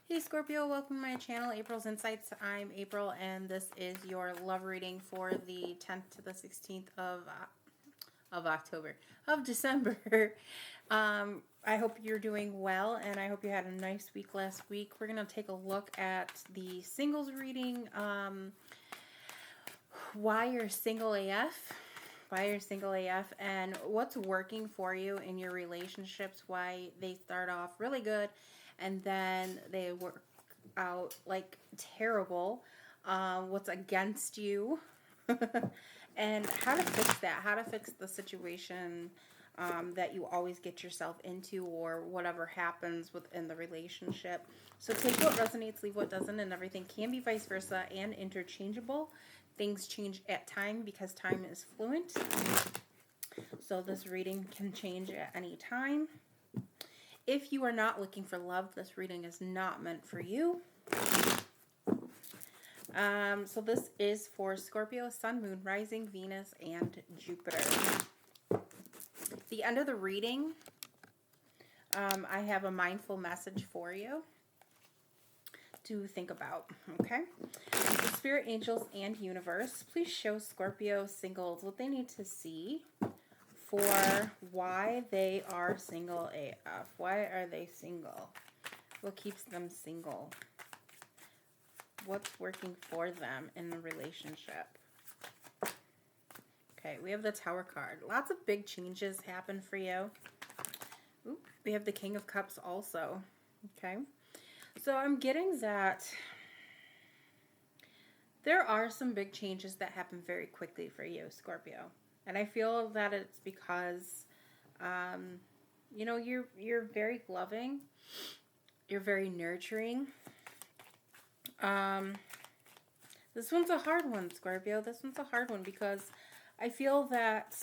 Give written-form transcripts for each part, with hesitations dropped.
Hey Scorpio, welcome to my channel, April's Insights. I'm April, and this is your love reading for the 10th to the 16th of December. I hope you're doing well, and I hope you had a nice week last week. We're going to take a look at the singles reading, why you're single AF. Why you're single AF and what's working for you in your relationships, why they start off really good and then they work out like terrible, what's against you, and how to fix that, how to fix the situation that you always get yourself into, or whatever happens within the relationship. So take what resonates, leave what doesn't, and everything can be vice versa and interchangeable. Things change at time because time is fluent. So this reading can change at any time. If you are not looking for love, this reading is not meant for you. So this is for Scorpio, Sun, Moon, Rising, Venus, and Jupiter. The end of the reading, I have a mindful message for you to think about, okay? The spirit, angels, and universe, please show Scorpio singles what they need to see for why they are single AF. Why are they single? What keeps them single? What's working for them in the relationship? Okay, we have the Tower card. Lots of big changes happen for you. Ooh, we have the King of Cups also. Okay, so I'm getting that there are some big changes that happen very quickly for you, Scorpio. And I feel that it's because, you know, you're very loving. You're very nurturing. This one's a hard one, Scorpio. This one's a hard one because I feel that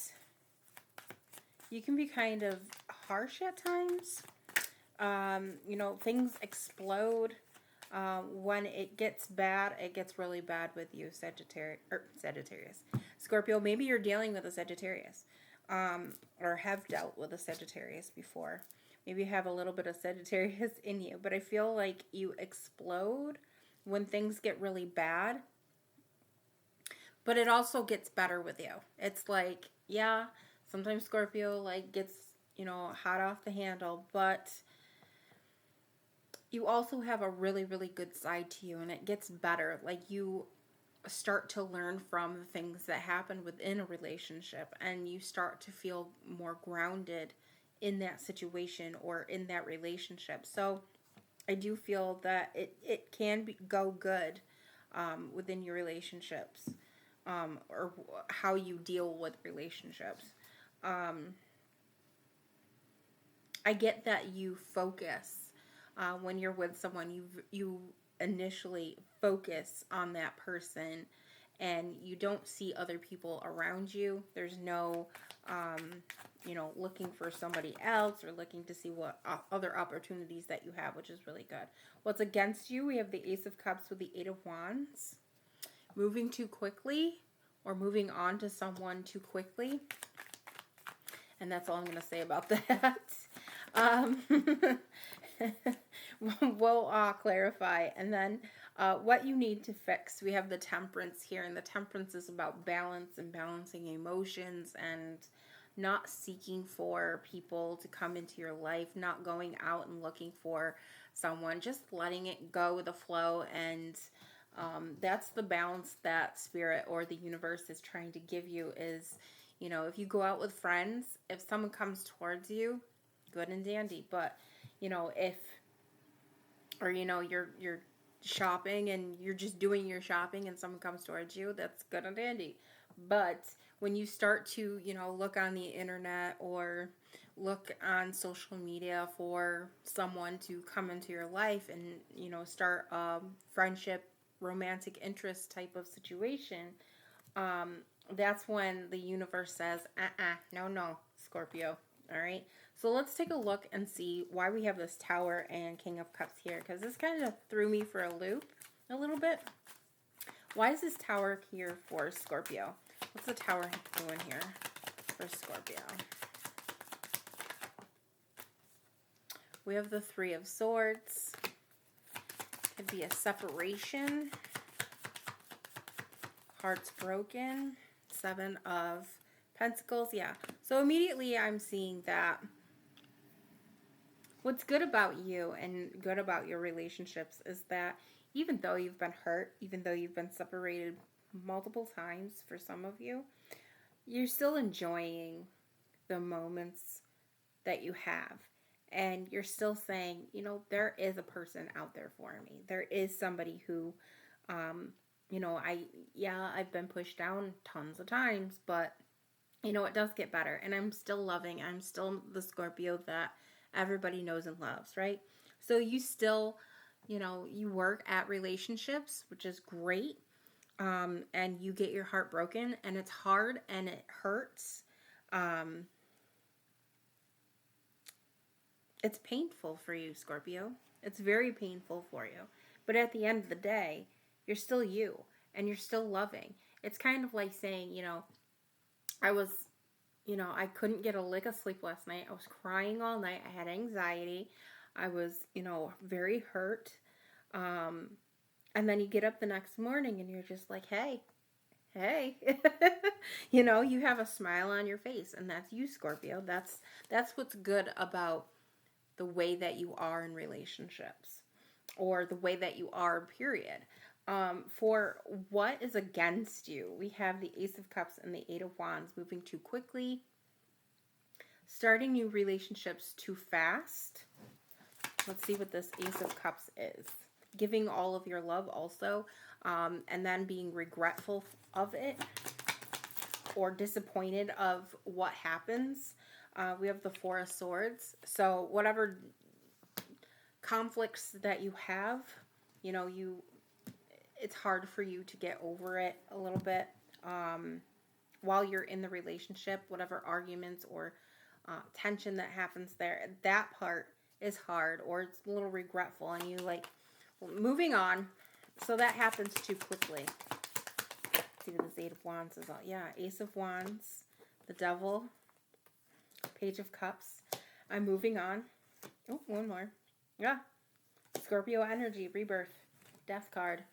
you can be kind of harsh at times. You know, things explode. When it gets bad, it gets really bad with you, Sagittarius. Scorpio, maybe you're dealing with a Sagittarius, or have dealt with a Sagittarius before. Maybe you have a little bit of Sagittarius in you, but I feel like you explode when things get really bad. But it also gets better with you. It's like, yeah, sometimes Scorpio like gets, you know, hot off the handle, but you also have a really, really good side to you, and it gets better. Like, you start to learn from the things that happen within a relationship, and you start to feel more grounded in that situation or in that relationship. So I do feel that it can go good within your relationships, or how you deal with relationships. I get that you focus when you're with someone. You initially focus on that person, and you don't see other people around you. There's no, you know, looking for somebody else or looking to see what other opportunities that you have, which is really good. What's against you? We have the Ace of Cups with the Eight of Wands. Moving too quickly, or moving on to someone too quickly. And that's all I'm going to say about that. We'll clarify. And then what you need to fix. We have the Temperance here, and the Temperance is about balance and balancing emotions and not seeking for people to come into your life, not going out and looking for someone, just letting it go with the flow. And that's the balance that Spirit or the universe is trying to give you. Is, you know, if you go out with friends, if someone comes towards you, good and dandy. But, you know, or, you know, you're shopping and you're just doing your shopping and someone comes towards you, that's good and dandy. But when you start to, you know, look on the internet or look on social media for someone to come into your life and, you know, start a friendship, romantic interest type of situation, that's when the universe says, no, Scorpio. All right, so let's take a look and see why we have this Tower and King of Cups here, because this kind of threw me for a loop a little bit. Why is this Tower here for Scorpio? What's the Tower doing here for Scorpio? We have the Three of Swords. Could be a separation. Hearts broken. 7 of Pentacles. Yeah. So immediately I'm seeing that what's good about you and good about your relationships is that even though you've been hurt, even though you've been separated multiple times for some of you, you're still enjoying the moments that you have. And you're still saying, you know, there is a person out there for me. There is somebody who, you know, I've been pushed down tons of times, but, you know, it does get better. And I'm still loving. I'm still the Scorpio that everybody knows and loves, right? So you still, you know, you work at relationships, which is great. And you get your heart broken, and it's hard and it hurts. It's painful for you, Scorpio. It's very painful for you. But at the end of the day, you're still you, and you're still loving. It's kind of like saying, you know, I couldn't get a lick of sleep last night. I was crying all night. I had anxiety. I was, you know, very hurt. And then you get up the next morning and you're just like, hey. You know, you have a smile on your face, and that's you, Scorpio. That's what's good about the way that you are in relationships, or the way that you are, period. For what is against you, we have the Ace of Cups and the 8 of Wands. Moving too quickly, starting new relationships too fast. Let's see what this Ace of Cups is. Giving all of your love also, and then being regretful of it or disappointed of what happens. We have the 4 of Swords. So whatever conflicts that you have, you know, it's hard for you to get over it a little bit while you're in the relationship. Whatever arguments or tension that happens there, that part is hard, or it's a little regretful, and you like moving on. So that happens too quickly. Let's see what this 8 of Wands is all. Yeah, Ace of Wands, the Devil, Page of Cups. I'm moving on. Oh, one more. Yeah. Scorpio energy, rebirth, death card.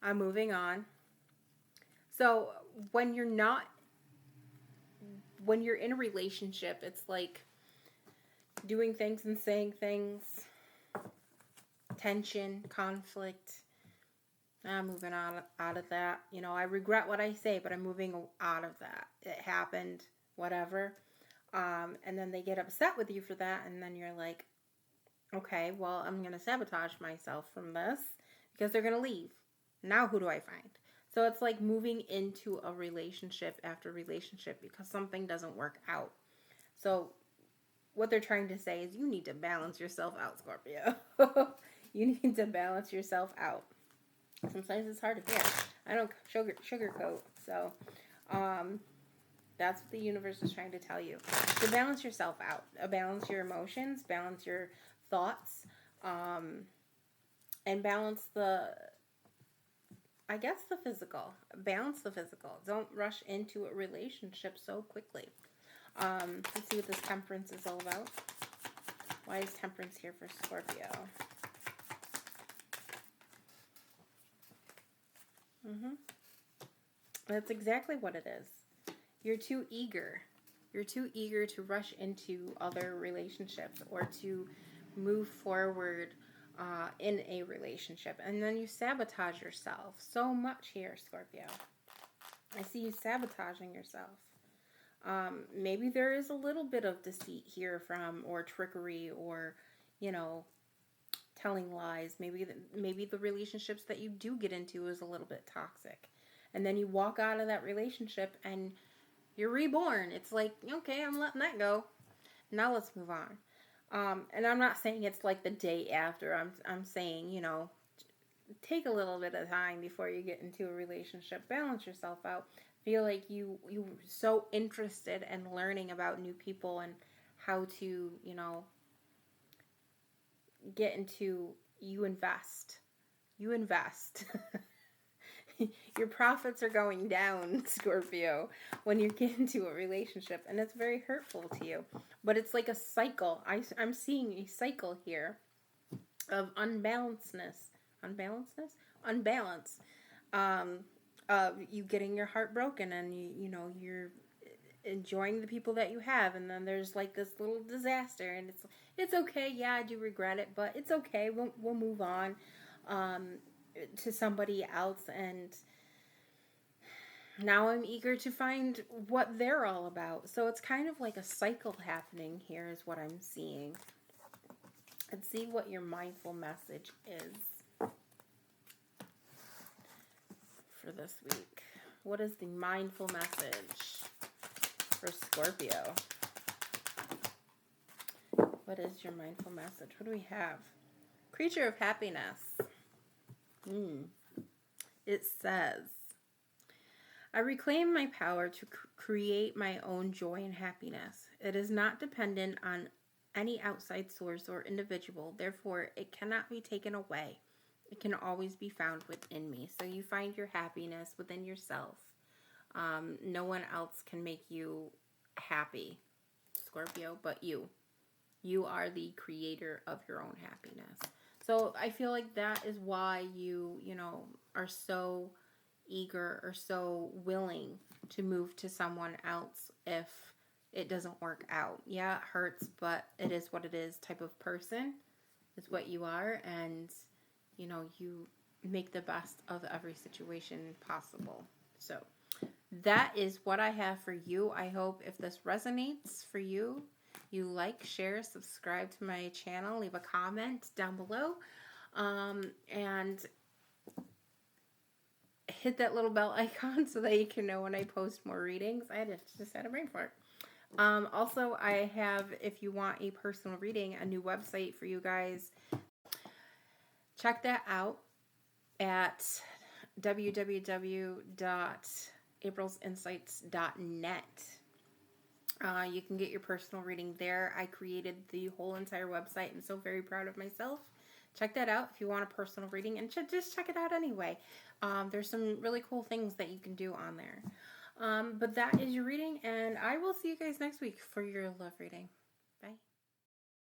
I'm moving on. So when you're in a relationship, it's like doing things and saying things, tension, conflict. I'm moving out of that. You know, I regret what I say, but I'm moving out of that. It happened, whatever. And then they get upset with you for that, and then you're like, okay, well, I'm going to sabotage myself from this because they're going to leave. Now who do I find? So it's like moving into a relationship after relationship because something doesn't work out. So what they're trying to say is you need to balance yourself out, Scorpio. You need to balance yourself out. Sometimes it's hard to hear. I don't sugarcoat. So that's what the universe is trying to tell you. To balance yourself out. Balance your emotions. Balance your thoughts. And balance the physical. Balance the physical. Don't rush into a relationship so quickly. Let's see what this Temperance is all about. Why is Temperance here for Scorpio? That's exactly what it is. You're too eager. You're too eager to rush into other relationships or to move forward in a relationship. And then you sabotage yourself so much here, Scorpio. I see you sabotaging yourself. Maybe there is a little bit of deceit here or trickery, or, you know, telling lies. Maybe the relationships that you do get into is a little bit toxic. And then you walk out of that relationship and you're reborn. It's like, okay, I'm letting that go. Now let's move on. And I'm not saying it's like the day after. I'm saying, you know, take a little bit of time before you get into a relationship. Balance yourself out. Feel like you're so interested in learning about new people and how to, you know, get into, you invest. Your profits are going down, Scorpio, when you get into a relationship, and it's very hurtful to you. But it's like a cycle. I'm seeing a cycle here of unbalancedness. unbalance, you getting your heart broken, and you're enjoying the people that you have, and then there's like this little disaster, and it's okay. Yeah, I do regret it, but it's okay. We'll move on to somebody else, and now I'm eager to find what they're all about. So it's kind of like a cycle happening here is what I'm seeing. Let's see what your mindful message is for this week. What is the mindful message for Scorpio? What is your mindful message? What do we have? Creature of happiness. It says, I reclaim my power to create my own joy and happiness. It is not dependent on any outside source or individual. Therefore, it cannot be taken away. It can always be found within me. So you find your happiness within yourself. No one else can make you happy, Scorpio, but you. You are the creator of your own happiness. So I feel like that is why you are so eager or so willing to move to someone else if it doesn't work out. Yeah, it hurts, but it is what it is type of person is what you are, and you make the best of every situation possible. So that is what I have for you. I hope if this resonates for you, you like, share, subscribe to my channel, leave a comment down below, and hit that little bell icon so that you can know when I post more readings. I just had a brain fart. Also, I have, if you want a personal reading, a new website for you guys. Check that out at www.aprilsinsights.net. You can get your personal reading there. I created the whole entire website. I'm so very proud of myself. Check that out if you want a personal reading, and just check it out anyway. There's some really cool things that you can do on there. But that is your reading, and I will see you guys next week for your love reading.